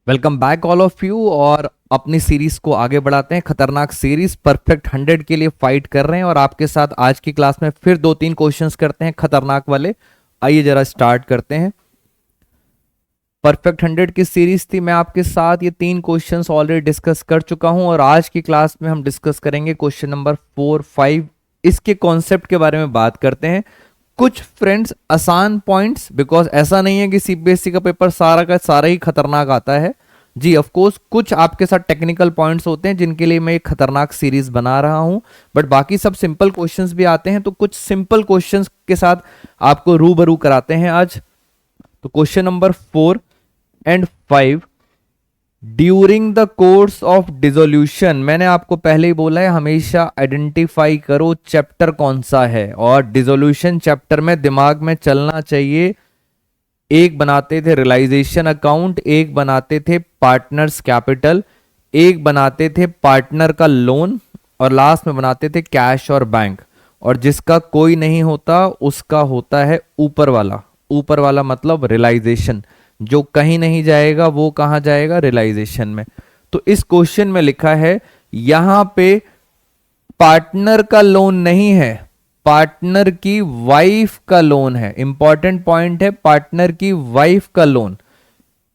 Welcome back all of you. और अपनी series को आगे बढ़ाते हैं। खतरनाक सीरीज परफेक्ट 100 के लिए फाइट कर रहे हैं और आपके साथ आज की क्लास में फिर 2-3 क्वेश्चंस करते हैं खतरनाक वाले। आइए जरा स्टार्ट करते हैं। परफेक्ट 100 की सीरीज थी, मैं आपके साथ ये 3 क्वेश्चंस ऑलरेडी डिस्कस कर चुका हूं और आज की क्लास में हम डिस्कस करेंगे क्वेश्चन नंबर 4, 5। इसके कॉन्सेप्ट के बारे में बात करते हैं। कुछ फ्रेंड्स आसान पॉइंट्स, बिकॉज ऐसा नहीं है कि सीबीएसई का पेपर सारा का सारा ही खतरनाक आता है जी। ऑफ कोर्स कुछ आपके साथ टेक्निकल पॉइंट्स होते हैं जिनके लिए मैं एक खतरनाक सीरीज बना रहा हूं, बट बाकी सब सिंपल क्वेश्चंस भी आते हैं। तो कुछ सिंपल क्वेश्चंस के साथ आपको रूबरू कराते हैं आज। तो question number 4 and 5, during the course of dissolution. मैंने आपको पहले ही बोला है हमेशा आइडेंटिफाई करो चैप्टर कौन सा है, और डिसोल्यूशन चैप्टर में दिमाग में चलना चाहिए। एक बनाते थे रियलाइजेशन अकाउंट, एक बनाते थे पार्टनर्स कैपिटल, एक बनाते थे पार्टनर का लोन, और लास्ट में बनाते थे कैश और बैंक। और जिसका कोई नहीं होता उसका होता है ऊपर वाला। ऊपर वाला मतलब रियलाइजेशन, जो कहीं नहीं जाएगा वो कहां जाएगा, रियलाइजेशन में। तो इस क्वेश्चन में लिखा है यहां पे पार्टनर का लोन नहीं है, पार्टनर की वाइफ का लोन है। इंपॉर्टेंट पॉइंट है, पार्टनर की वाइफ का लोन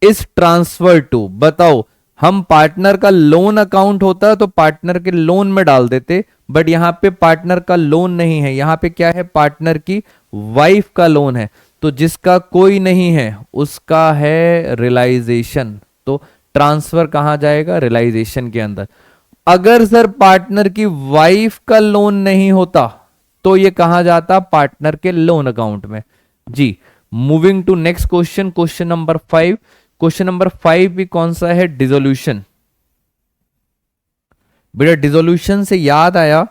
इज ट्रांसफर टू। बताओ, हम पार्टनर का लोन अकाउंट होता तो पार्टनर के लोन में डाल देते, बट यहां पे पार्टनर का लोन नहीं है, यहां पे क्या है, पार्टनर की वाइफ का लोन है। तो जिसका कोई नहीं है उसका है रियलाइजेशन। तो ट्रांसफर कहां जाएगा, रियलाइजेशन के अंदर। अगर सर पार्टनर की वाइफ का लोन नहीं होता तो ये कहां जाता, पार्टनर के लोन अकाउंट में जी। Moving to next question, question number 5। Question number 5 भी कौन सा है, डिसोल्यूशन। बेटा डिसोल्यूशन से याद आया,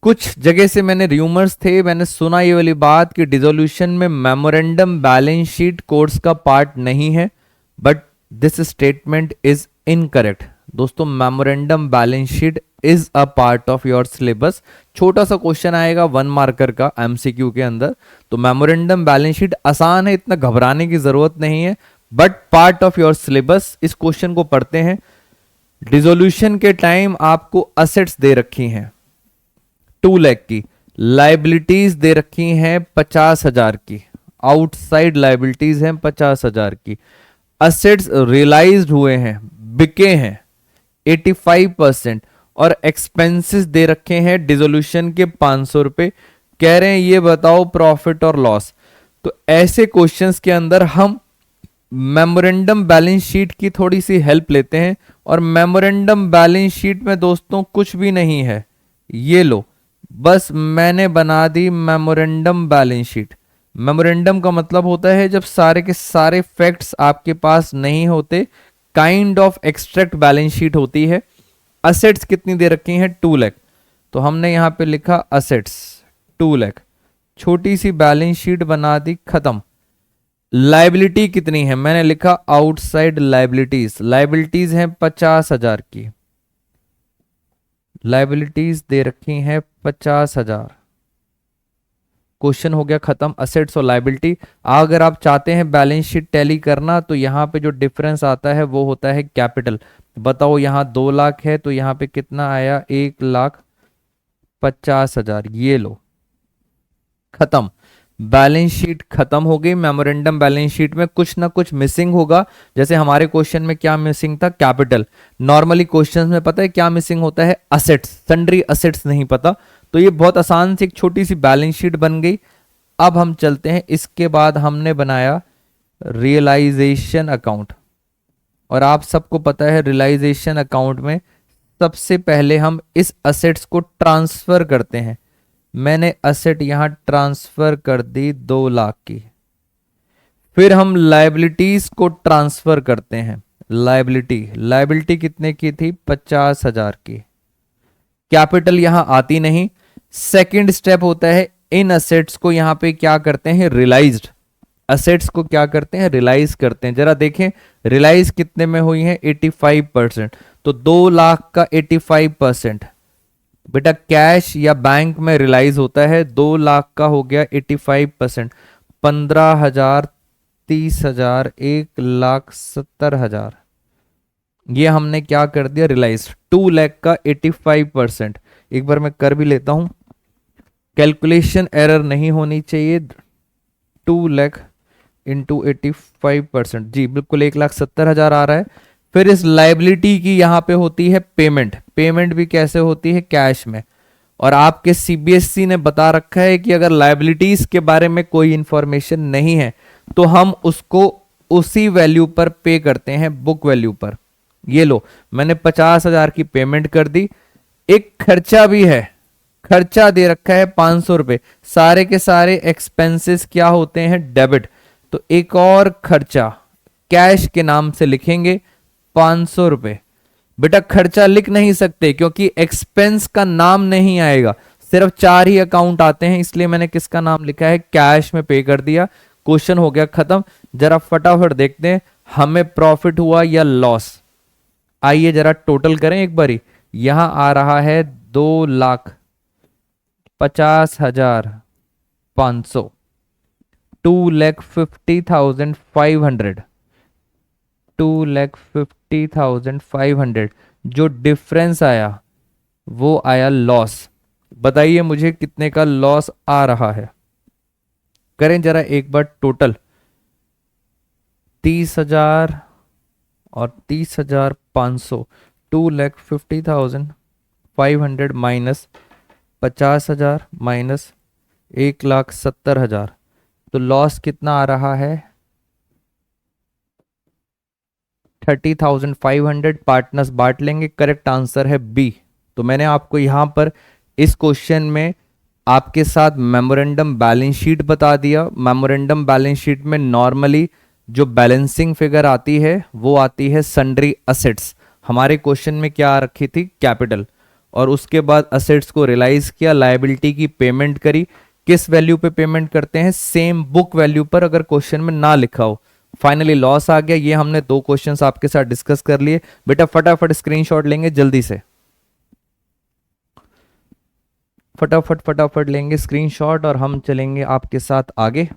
कुछ जगह से मैंने र्यूमर्स थे, मैंने सुना ये वाली बात कि डिसोल्यूशन में मेमोरेंडम बैलेंस शीट कोर्स का पार्ट नहीं है, but this statement is incorrect. दोस्तों memorandum balance sheet is a part of your syllabus. छोटा सा क्वेश्चन आएगा 1 मार्कर का एमसीक्यू के अंदर। तो मेमोरेंडम बैलेंस शीट आसान है, इतना घबराने की जरूरत नहीं है, but part of your syllabus. इस क्वेश्चन को पढ़ते हैं। डिसोल्यूशन के टाइम आपको असेट्स दे रखी हैं 2 लाख की, लाइबिलिटीज दे रखी हैं 50,000 की, आउटसाइड लाइबिलिटीज हैं 50,000 की, असेट्स रियलाइज्ड हुए हैं, बिके हैं 85%, और एक्सपेंसेस दे रखे हैं डिसोल्यूशन के 500 रुपए। कह रहे हैं ये बताओ प्रॉफिट और लॉस। तो ऐसे क्वेश्चंस के अंदर हम मेमोरेंडम बैलेंस शीट की थोड़ी सी हेल्प लेते हैं, और मेमोरेंडम बैलेंस शीट में दोस्तों कुछ भी नहीं है। ये लो, बस मैंने बना दी मेमोरेंडम बैलेंस शीट। मेमोरेंडम का मतलब होता है जब सारे के सारे फैक्ट्स आपके पास नहीं होते, kind of extract balance sheet होती है। असेट्स कितनी दे रखी हैं, 2 लाख। तो हमने यहां पे लिखा असेट्स 2 लाख, छोटी सी बैलेंस शीट बना दी, खत्म। लाइबिलिटी कितनी है, मैंने लिखा आउटसाइड लाइबिलिटीज। लाइबिलिटीज हैं 50,000 की, लाइबिलिटीज दे रखी हैं 50,000। क्वेश्चन हो गया खत्म, असेट्स और लाइबिलिटी। अगर आप चाहते हैं बैलेंस शीट टैली करना तो यहां पे जो डिफरेंस आता है वो होता है कैपिटल। बताओ यहां 2 लाख है तो यहां पे कितना आया, 1,50,000। ये लो, खत्म। बैलेंस शीट खत्म हो गई। मेमोरेंडम बैलेंस शीट में कुछ ना कुछ मिसिंग होगा। जैसे हमारे क्वेश्चन में क्या मिसिंग था, कैपिटल। नॉर्मली क्वेश्चन में पता है क्या मिसिंग होता है, असेट्स, सन्ड्री असेट्स नहीं पता। तो ये बहुत आसान से एक छोटी सी बैलेंस शीट बन गई। अब हम चलते हैं, इसके बाद हमने बनाया रियलाइजेशन अकाउंट। और आप सबको पता है रियलाइजेशन अकाउंट में सबसे पहले हम इस असेट्स को ट्रांसफर करते हैं। मैंने असेट यहां ट्रांसफर कर दी 2 लाख की। फिर हम लाइबिलिटीज को ट्रांसफर करते हैं। लाइबिलिटी कितने की थी, 50,000 की। कैपिटल यहां आती नहीं। सेकंड स्टेप होता है, इन असेट्स को यहां पे क्या करते हैं, रियलाइज्ड असेट्स को क्या करते हैं, रियलाइज करते हैं। जरा देखें रियलाइज कितने में हुई है, 85%। तो 2 लाख का 85%। बेटा कैश या बैंक में रियलाइज होता है, 2 लाख का हो गया 85%, 15,000 30,000, 1,70,000, ये हमने क्या कर दिया रिलाइज। 2 लाख का 85%। एक बार मैं कर भी लेता हूं, कैलकुलेशन एरर नहीं होनी चाहिए। 2 लाख इंटू 85%, जी बिल्कुल 1,70,000 आ रहा है। फिर इस लाइबिलिटी की यहां पे होती है पेमेंट। पेमेंट भी कैसे होती है? कैश में। और आपके सीबीएसई ने बता रखा है कि अगर लाइबिलिटीज के बारे में कोई इंफॉर्मेशन नहीं है तो हम उसको उसी वैल्यू पर पे करते हैं, बुक वैल्यू पर। ये लो, मैंने 50,000 की पेमेंट कर दी। एक खर्चा भी है, खर्चा दे रखा है 500 रुपए। सारे के सारे एक्सपेंसेस क्या होते हैं? डेबिट। तो एक और खर्चा कैश के नाम से लिखेंगे 500 रुपए। बेटा खर्चा लिख नहीं सकते क्योंकि एक्सपेंस का नाम नहीं आएगा, सिर्फ 4 ही अकाउंट आते हैं, इसलिए मैंने किसका नाम लिखा है? कैश में पे कर दिया। क्वेश्चन हो गया खत्म। जरा फटाफट देखते हैं हमें प्रॉफिट हुआ या लॉस। आइए जरा टोटल करें एक बारी। यहां आ रहा है 2,50,500, 2,50,500, 2,50,500। जो डिफरेंस आया वो आया लॉस। बताइए मुझे कितने का लॉस आ रहा है? करें जरा एक बार टोटल। 30,000 और 30,500, 2,50,500 माइनस 50,000 माइनस 1,70,000, तो लॉस कितना आ रहा है? 30,500। पार्टनर्स बांट लेंगे। करेक्ट आंसर है बी। तो मैंने आपको यहां पर इस क्वेश्चन में आपके साथ मेमोरेंडम बैलेंस शीट बता दिया। मेमोरेंडम बैलेंस शीट में नॉर्मली जो बैलेंसिंग फिगर आती है वो आती है सन्ड्री असेट्स। हमारे क्वेश्चन में क्या आ रखी थी? कैपिटल। और उसके बाद असेट्स को रियलाइज किया, लायबिलिटी की पेमेंट करी। किस वैल्यू पे पेमेंट करते हैं? सेम बुक वैल्यू पर, अगर क्वेश्चन में ना लिखा हो। फाइनली लॉस आ गया। ये हमने 2 क्वेश्चंस आपके साथ डिस्कस कर लिए। बेटा फटाफट स्क्रीनशॉट लेंगे जल्दी से, फटाफट फटाफट लेंगे स्क्रीनशॉट और हम चलेंगे आपके साथ आगे।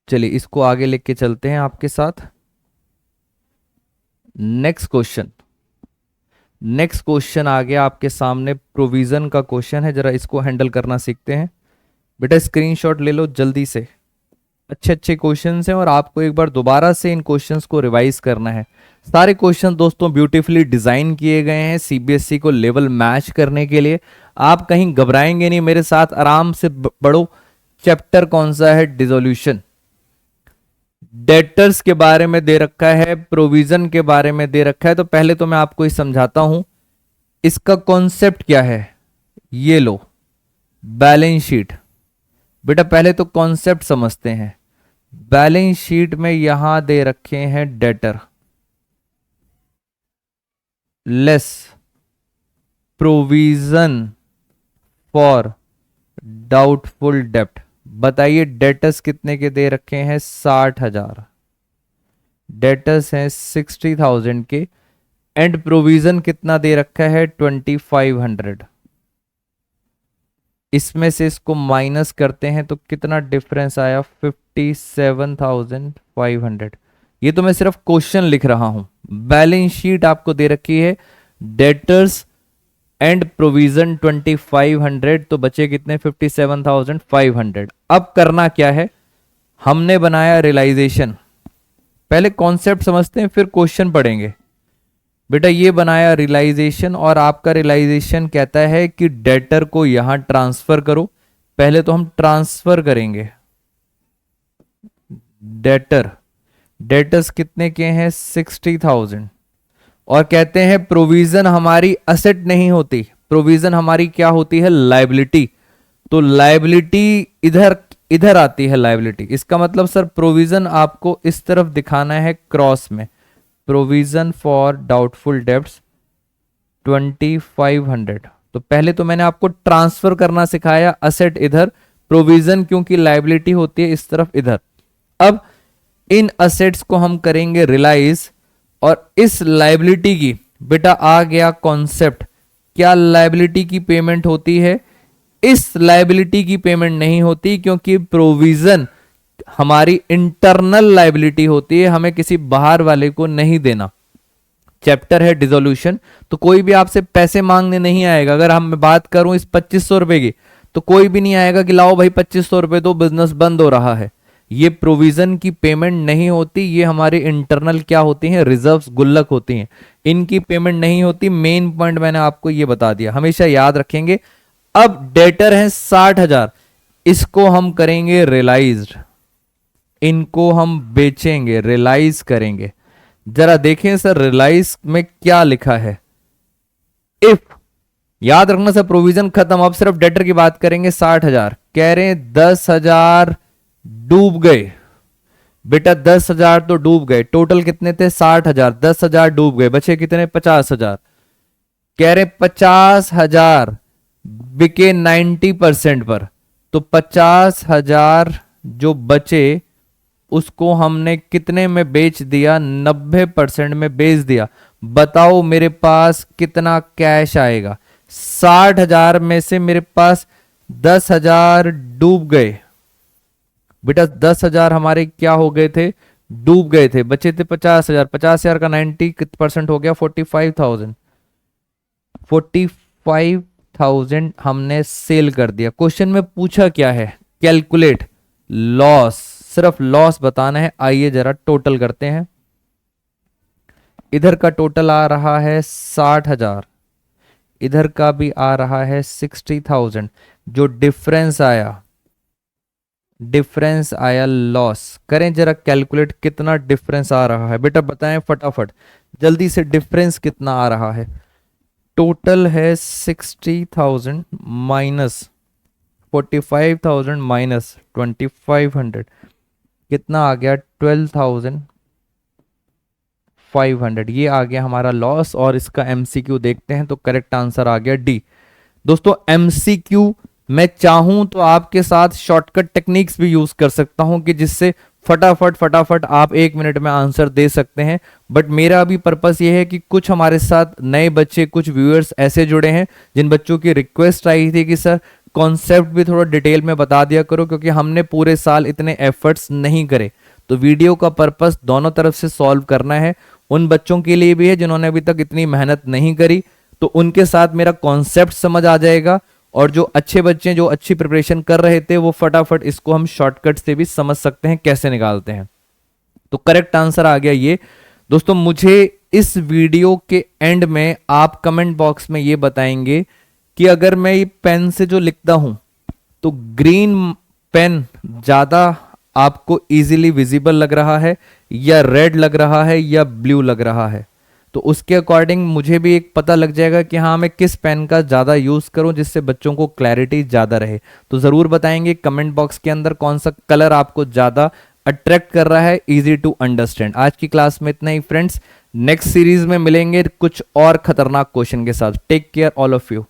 चलिए इसको आगे लेके चलते हैं आपके साथ। नेक्स्ट क्वेश्चन, नेक्स्ट क्वेश्चन आ गया आपके सामने। प्रोविजन का क्वेश्चन है, जरा इसको हैंडल करना सीखते हैं। बेटा स्क्रीनशॉट ले लो जल्दी से। अच्छे अच्छे क्वेश्चंस हैं और आपको एक बार दोबारा से इन क्वेश्चंस को रिवाइज करना है। सारे क्वेश्चन दोस्तों ब्यूटीफुली डिजाइन किए गए हैं सीबीएसई को लेवल मैच करने के लिए। आप कहीं घबराएंगे नहीं, मेरे साथ आराम से पढ़ो। चैप्टर कौन सा है? डिसोल्यूशन। डेटर्स के बारे में दे रखा है, प्रोविजन के बारे में दे रखा है। तो पहले तो मैं आपको ये समझाता हूं इसका कॉन्सेप्ट क्या है। ये लो बैलेंस शीट। बेटा पहले तो कॉन्सेप्ट समझते हैं। बैलेंस शीट में यहां दे रखे हैं debtor less provision for doubtful डेप्ट। बताइए डेटर्स कितने के दे रखे हैं? 60,000। डेटर्स हैं 60,000 के। एंड प्रोविजन कितना दे रखा है? 2,500। इसमें से इसको माइनस करते हैं तो कितना डिफरेंस आया? 57,500। ये तो मैं सिर्फ क्वेश्चन लिख रहा हूं। बैलेंस शीट आपको दे रखी है डेटर्स एंड प्रोविजन 2,500, तो बचे कितने? 57,500। अब करना क्या है? हमने बनाया रियलाइजेशन। पहले कॉन्सेप्ट समझते हैं फिर क्वेश्चन पढ़ेंगे। बेटा ये बनाया रियलाइजेशन और आपका रियलाइजेशन कहता है कि डेटर को यहां ट्रांसफर करो। पहले तो हम ट्रांसफर करेंगे डेटर। डेटर्स कितने के हैं? 60,000। और कहते हैं प्रोविजन हमारी असेट नहीं होती, प्रोविजन हमारी क्या होती है? लायबिलिटी। तो लायबिलिटी इधर इधर आती है लायबिलिटी। इसका मतलब सर प्रोविजन आपको इस तरफ दिखाना है क्रॉस में। Provision for doubtful debts 2,500। तो पहले तो मैंने आपको ट्रांसफर करना सिखाया, असेट इधर, प्रोविजन क्योंकि लायबिलिटी होती है इस तरफ इधर। अब इन असेट्स को हम करेंगे रियलाइज और इस लायबिलिटी की बेटा आ गया कॉन्सेप्ट। क्या लायबिलिटी की पेमेंट होती है? इस लायबिलिटी की पेमेंट नहीं होती, क्योंकि प्रोविजन हमारी इंटरनल लायबिलिटी होती है, हमें किसी बाहर वाले को नहीं देना। चैप्टर है डिसोल्यूशन, तो कोई भी आपसे पैसे मांगने नहीं आएगा। अगर हम बात करूं इस 2500 रुपए की, तो कोई भी नहीं आएगा कि लाओ भाई 2500 रुपए दो, बिजनेस बंद हो रहा है। ये प्रोविजन की पेमेंट नहीं होती, ये हमारी इंटरनल क्या होती हैं, रिजर्व्स, गुल्लक होती हैं, इनकी पेमेंट नहीं होती। मेन पॉइंट मैंने आपको ये बता दिया, हमेशा याद रखेंगे। अब डेटर है 60,000, इसको हम करेंगे रियलाइज्ड, इनको हम बेचेंगे, रियलाइज करेंगे। जरा देखें सर रियलाइज में क्या लिखा है। इफ, याद रखना सर, प्रोविजन खत्म, अब सिर्फ डेटर की बात करेंगे। 60,000 कह रहे हैं, 10,000 डूब गए बेटा, 10,000 तो डूब गए। टोटल कितने थे, 60,000, 10,000 डूब गए, बचे कितने, 50,000। कह रहे 50,000 बिके 90% पर, तो 50,000 जो बचे उसको हमने कितने में बेच दिया, 90% में बेच दिया। बताओ मेरे पास कितना कैश आएगा। 60,000 में से मेरे पास 10,000 डूब गए बेटा, 10,000 हमारे क्या हो गए थे, डूब गए थे, बचे थे 50,000। 50,000 का 90% हो गया, 45,000। 45,000 हमने सेल कर दिया। क्वेश्चन में पूछा क्या है, कैलकुलेट लॉस, सिर्फ लॉस बताना है। आइए जरा टोटल करते हैं। इधर का टोटल आ रहा है 60,000, इधर का भी आ रहा है 60,000। जो डिफरेंस आया लॉस, करें जरा कैलकुलेट, कितना डिफरेंस आ रहा है बेटा, बताएं फटाफट जल्दी से, डिफरेंस कितना आ रहा है। टोटल है 60,000 माइनस 45,000 माइनस 2,500, कितना आ गया, 12,500। ये आ गया हमारा लॉस। और इसका एमसीक्यू देखते हैं, तो करेक्ट आंसर आ गया डी। दोस्तों एमसीक्यू मैं चाहूं तो आपके साथ शॉर्टकट टेक्निक्स भी यूज कर सकता हूं, कि जिससे फटाफट आप 1 मिनट में आंसर दे सकते हैं। बट मेरा भी पर्पस ये है कि कुछ हमारे साथ नए बच्चे, कुछ व्यूअर्स ऐसे जुड़े हैं जिन बच्चों की रिक्वेस्ट आई थी कि सर कॉन्सेप्ट भी थोड़ा डिटेल में बता दिया करो, क्योंकि हमने पूरे साल इतने एफर्ट्स नहीं करे। तो वीडियो का पर्पस दोनों तरफ से सॉल्व करना है। उन बच्चों के लिए भी है जिन्होंने अभी तक इतनी मेहनत नहीं करी, तो उनके साथ मेरा कॉन्सेप्ट समझ आ जाएगा। और जो अच्छे बच्चे जो अच्छी प्रिपरेशन कर रहे थे, वो फटाफट इसको हम शॉर्टकट से भी समझ सकते हैं कैसे निकालते हैं। तो करेक्ट आंसर आ गया ये। दोस्तों मुझे इस वीडियो के एंड में आप कमेंट बॉक्स में ये बताएंगे कि अगर मैं ये पेन से जो लिखता हूं, तो ग्रीन पेन ज्यादा आपको इजीली विजिबल लग रहा है, या रेड लग रहा है, या ब्लू लग रहा है। तो उसके अकॉर्डिंग मुझे भी एक पता लग जाएगा कि हाँ मैं किस पेन का ज़्यादा यूज़ करूं, जिससे बच्चों को क्लैरिटी ज़्यादा रहे। तो ज़रूर बताएंगे कमेंट बॉक्स के अंदर कौन सा कलर आपको ज़्यादा अट्रैक्ट कर रहा है, इजी टू अंडरस्टैंड। आज की क्लास में इतना ही फ्रेंड्स, नेक्स्ट सीरीज में मिलेंगे कुछ और खतरनाक क्वेश्चन के साथ। Take care all of you.